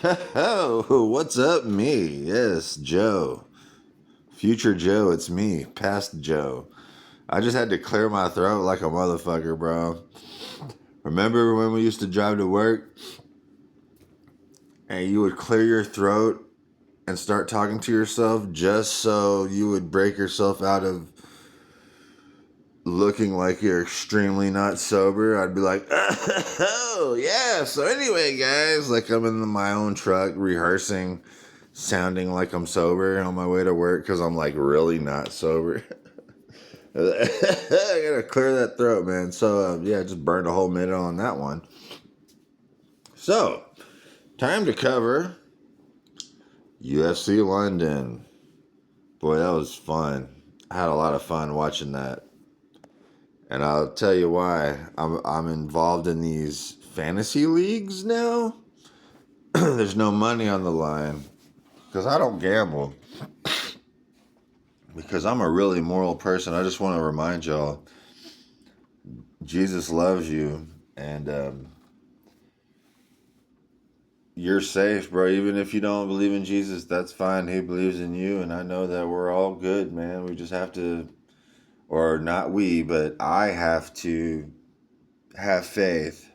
Oh, what's up, me? Yes, Joe. Future Joe, it's me. Past Joe. I just had to clear my throat like a motherfucker, bro. Remember when we used to drive to work and you would clear your throat and start talking to yourself just so you would break yourself out of looking like you're extremely not sober? I'd be like, oh, yeah. So, anyway, guys, like I'm in my own truck rehearsing, sounding like I'm sober on my way to work because I'm like really not sober. I gotta clear that throat, man. So, yeah, just burned a whole minute on that one. So, time to cover UFC London. Boy, that was fun. I had a lot of fun watching that. And I'll tell you why. I'm involved in these fantasy leagues now. There's no money on the line because I don't gamble. Because I'm a really moral person. I just want to remind y'all, Jesus loves you, and you're safe, bro. Even if you don't believe in Jesus, that's fine. He believes in you, and I know that we're all good, man. We just have to, or not we, but I have to have faith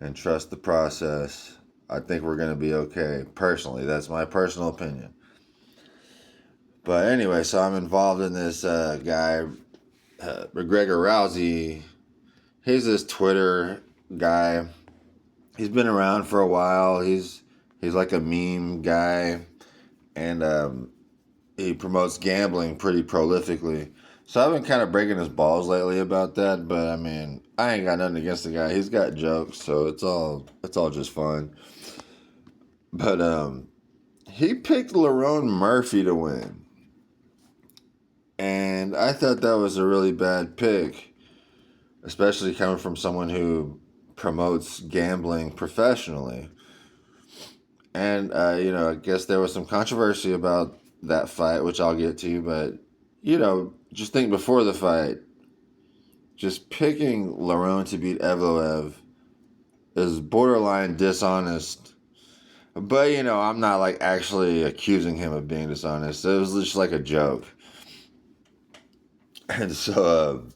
and trust the process. I think we're going to be okay. Personally, that's my personal opinion. But anyway, so I'm involved in this guy, McGregor Rousey. He's this Twitter guy. He's been around for a while. He's like a meme guy, and he promotes gambling pretty prolifically. So I've been kind of breaking his balls lately about that. But I mean, I ain't got nothing against the guy. He's got jokes, so it's all just fun. But he picked Lerone Murphy to win, and I thought that was a really bad pick, especially coming from someone who promotes gambling professionally. And, I guess there was some controversy about that fight, which I'll get to, but, just think before the fight, just picking Lerone to beat Evloev is borderline dishonest. But, I'm not, like, actually accusing him of being dishonest. It was just like a joke. And so,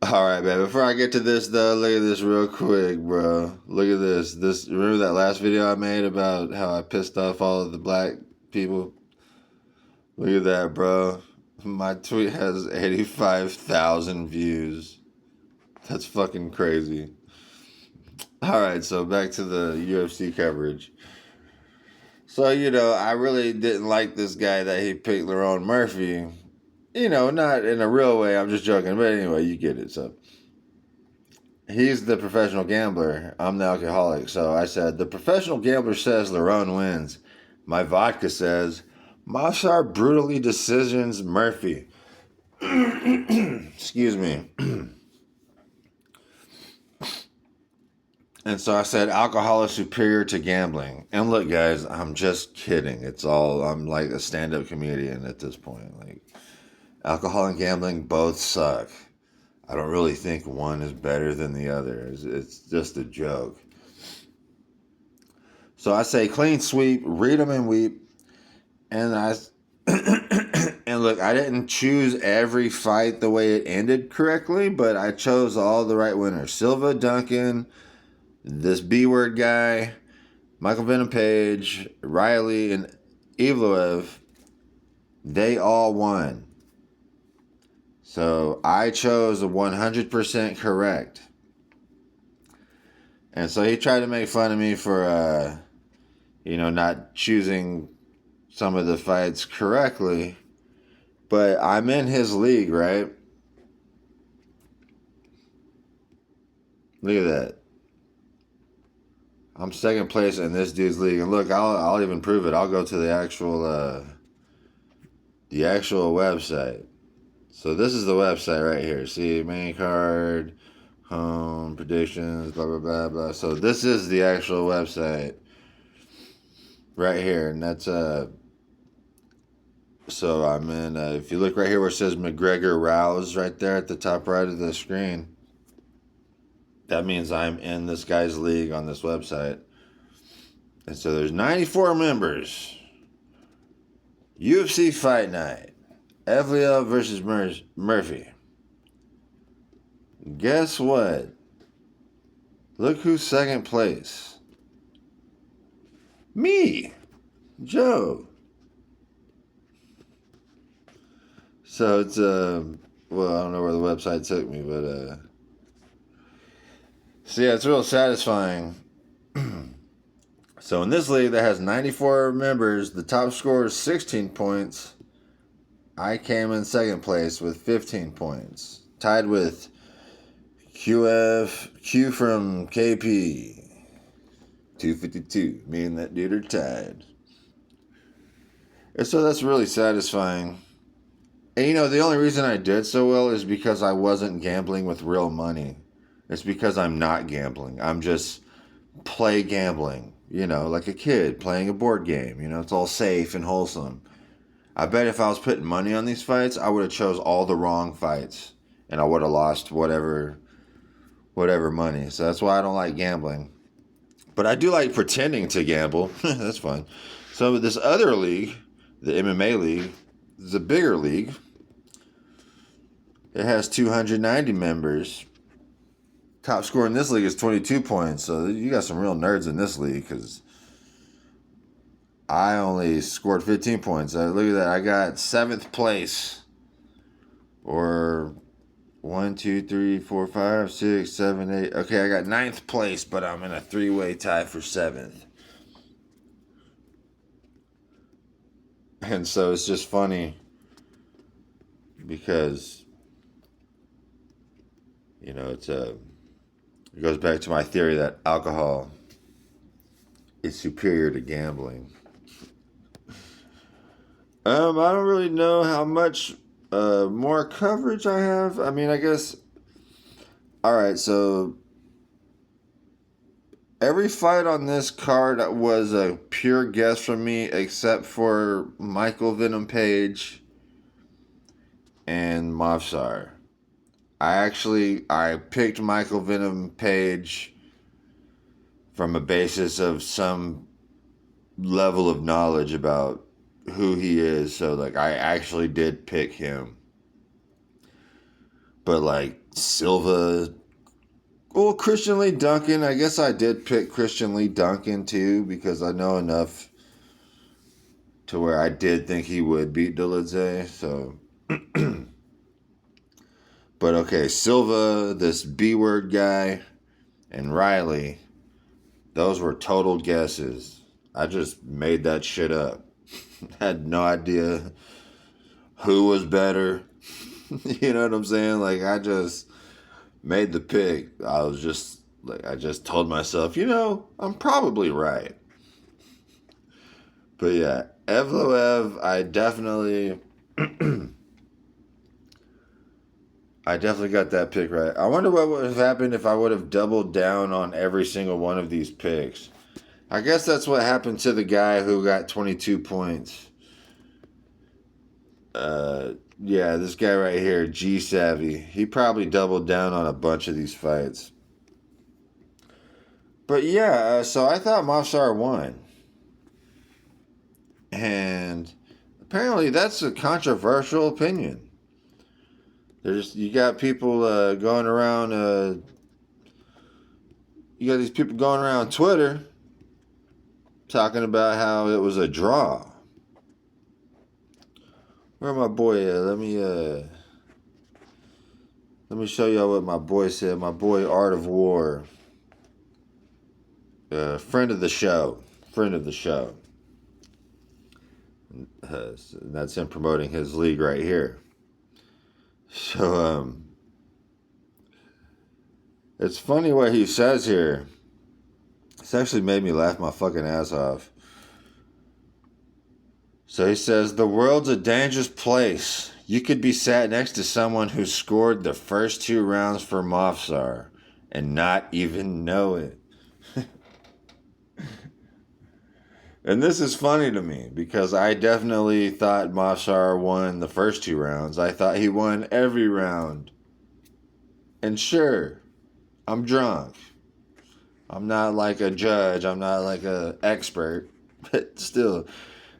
all right, man. Before I get to this, though, look at this real quick, bro. Look at this. Remember that last video I made about how I pissed off all of the black people? Look at that, bro. My tweet has 85,000 views. That's fucking crazy. All right, so back to the UFC coverage. So, I really didn't like this guy that he picked, Lerone Murphy. Not in a real way. I'm just joking. But anyway, you get it. So, he's the professional gambler. I'm the alcoholic. So I said, the professional gambler says Lerone wins. My vodka says, Mashar brutally decisions Murphy. Excuse me. And so I said, alcohol is superior to gambling. And look, guys, I'm just kidding. I'm like a stand-up comedian at this point. Like, alcohol and gambling both suck. I don't really think one is better than the other. It's just a joke. So I say clean sweep, read them and weep. And and look, I didn't choose every fight the way it ended correctly, but I chose all the right winners. Silva, Duncan, this B-word guy, Michael Venom Page, Riley, and Evloev, they all won. So I chose 100% correct. And so he tried to make fun of me for, not choosing some of the fights correctly. But I'm in his league, right? Look at that. I'm second place in this dude's league. And look, I'll even prove it. I'll go to the actual website. So this is the website right here. See, main card, home, predictions, blah, blah, blah, blah. So this is the actual website right here. And that's, so I'm in, if you look right here where it says McGregor Rouse right there at the top right of the screen. that means I'm in this guy's league on this website. And so there's 94 members. UFC Fight Night. Evliel versus Murphy. Guess what? Look who's second place. Me, Joe. So it's well, I don't know where the website took me, but so yeah, it's real satisfying. So in this league that has 94 members, the top score is 16 points. I came in second place with 15 points, tied with Q from KP, 252. Me and that dude are tied. And so that's really satisfying. And you know, the only reason I did so well is because I wasn't gambling with real money. It's because I'm not gambling. I'm just play gambling, you know, like a kid playing a board game. You know, it's all safe and wholesome. I bet if I was putting money on these fights, I would have chose all the wrong fights. And I would have lost whatever money. So that's why I don't like gambling. But I do like pretending to gamble. That's fun. So this other league, the MMA league, is a bigger league. It has 290 members. Top score in this league is 22 points. So you got some real nerds in this league because I only scored 15 points. Look at that. I got 7th place. Or 1, 2, 3, 4, 5, 6, 7, 8. Okay, I got 9th place, but I'm in a 3-way tie for 7th. And so it's just funny because, you know, it goes back to my theory that alcohol is superior to gambling. I don't really know how much more coverage I have. I mean, I guess. All right, so every fight on this card was a pure guess from me, except for Michael Venom Page and Mavsar. I picked Michael Venom Page from a basis of some level of knowledge about who he is. So, like, I actually did pick him. But, like, Silva... Well, Christian Lee Duncan, I guess I did pick Christian Lee Duncan, too, because I know enough to where I did think he would beat Dolidze, so... But, okay, Silva, this B-word guy, and Riley, those were total guesses. I just made that shit up. Had no idea who was better. You know what I'm saying? Like, I just made the pick. I just told myself, you know, I'm probably right. But yeah, Evloev, I definitely got that pick right. I wonder what would have happened if I would have doubled down on every single one of these picks. I guess that's what happened to the guy who got 22 points. Yeah, this guy right here, G Savvy. He probably doubled down on a bunch of these fights. But yeah, so I thought Mavsar won. And apparently that's a controversial opinion. You got people going around, you got these people going around Twitter talking about how it was a draw. Where my boy at? Let me show y'all what my boy said. My boy Art of War. Friend of the show. That's him promoting his league right here. So, it's funny what he says here. It's actually made me laugh my fucking ass off. So he says, the world's a dangerous place. You could be sat next to someone who scored the first 2 rounds for Mavsar and not even know it. And this is funny to me because I definitely thought Mavsar won the first 2 rounds. I thought he won every round. And sure, I'm drunk. I'm not like a judge. I'm not like a expert, but still.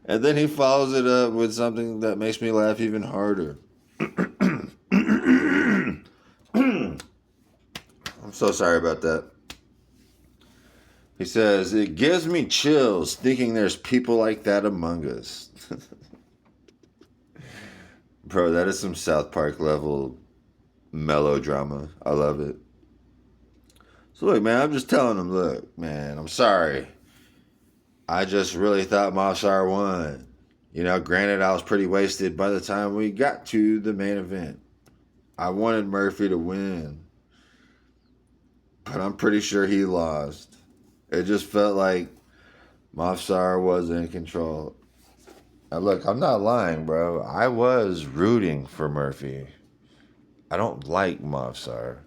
And then he follows it up with something that makes me laugh even harder. I'm so sorry about that. He says, it gives me chills thinking there's people like that among us. Bro, that is some South Park level melodrama. I love it. So look, man, I'm just telling him, look, man, I'm sorry. I just really thought Mofsar won. You know, granted, I was pretty wasted by the time we got to the main event. I wanted Murphy to win, but I'm pretty sure he lost. It just felt like Mofsar was in control. Now, look, I'm not lying, bro. I was rooting for Murphy. I don't like Mofsar.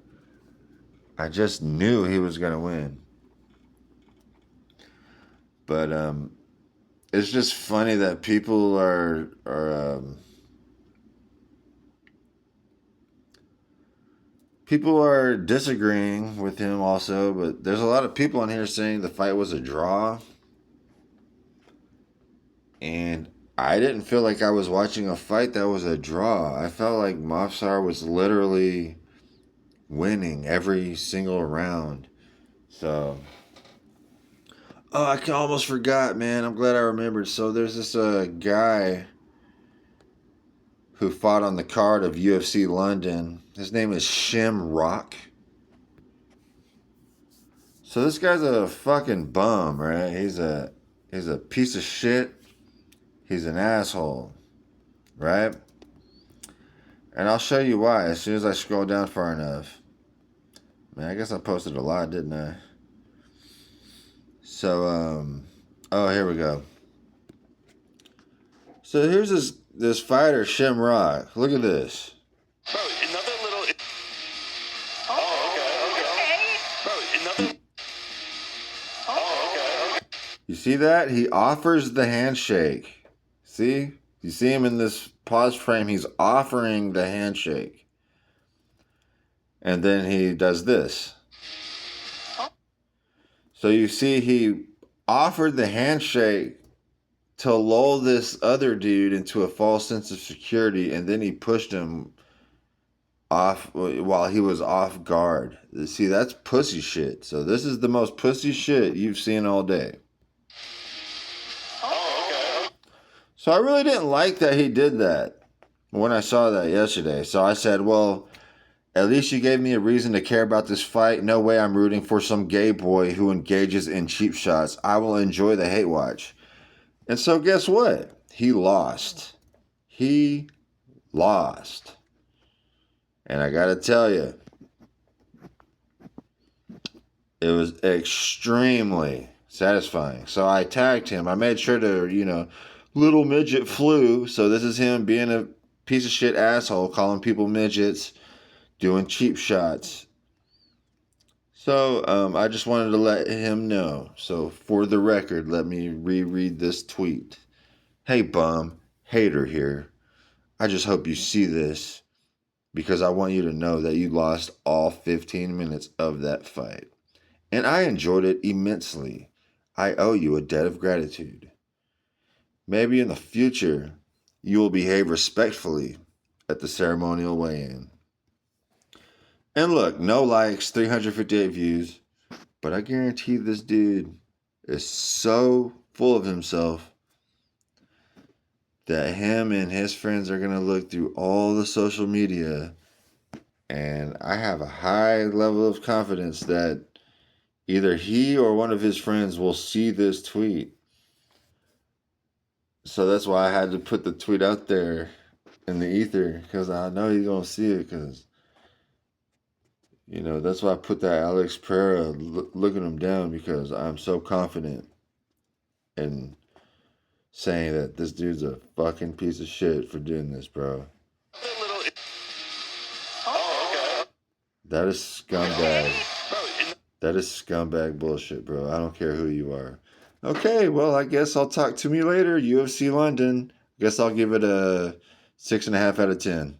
I just knew he was going to win. But it's just funny that people are people are disagreeing with him also, but there's a lot of people on here saying the fight was a draw. And I didn't feel like I was watching a fight that was a draw. I felt like Mofsar was literally winning every single round. So, oh, I almost forgot, man. I'm glad I remembered. So there's this guy who fought on the card of UFC London. His name is Shamrock. So this guy's a fucking bum, right? He's a piece of shit. He's an asshole, right? And I'll show you why as soon as I scroll down far enough. Man, I guess I posted a lot, didn't I? So, oh, here we go. So here's this fighter, Shamrock. Look at this. Bro, another little... Oh, okay. Bro, another... Oh, okay. You see that? He offers the handshake. See? You see him in this pause frame. He's offering the handshake. And then he does this. So you see he offered the handshake to lull this other dude into a false sense of security, and then he pushed him off while he was off guard. See, that's pussy shit. So this is the most pussy shit you've seen all day. Oh, okay. So I really didn't like that he did that when I saw that yesterday. So I said, well, at least you gave me a reason to care about this fight. No way I'm rooting for some gay boy who engages in cheap shots. I will enjoy the hate watch. And so guess what? He lost. He lost. And I gotta tell you, it was extremely satisfying. So I tagged him. I made sure to, little midget flew. So this is him being a piece of shit asshole, calling people midgets, doing cheap shots. So I just wanted to let him know. So for the record, let me reread this tweet. Hey bum, hater here. I just hope you see this because I want you to know that you lost all 15 minutes of that fight. And I enjoyed it immensely. I owe you a debt of gratitude. Maybe in the future, you will behave respectfully at the ceremonial weigh-in. And look, no likes, 358 views, but I guarantee this dude is so full of himself that him and his friends are going to look through all the social media, and I have a high level of confidence that either he or one of his friends will see this tweet. So that's why I had to put the tweet out there in the ether, because I know he's going to see it, because that's why I put that Alex Pereira looking him down, because I'm so confident in saying that this dude's a fucking piece of shit for doing this, bro. Oh, okay. That is scumbag. That is scumbag bullshit, bro. I don't care who you are. Okay, well, I guess I'll talk to me later. UFC London. Guess I'll give it a 6.5 out of 10.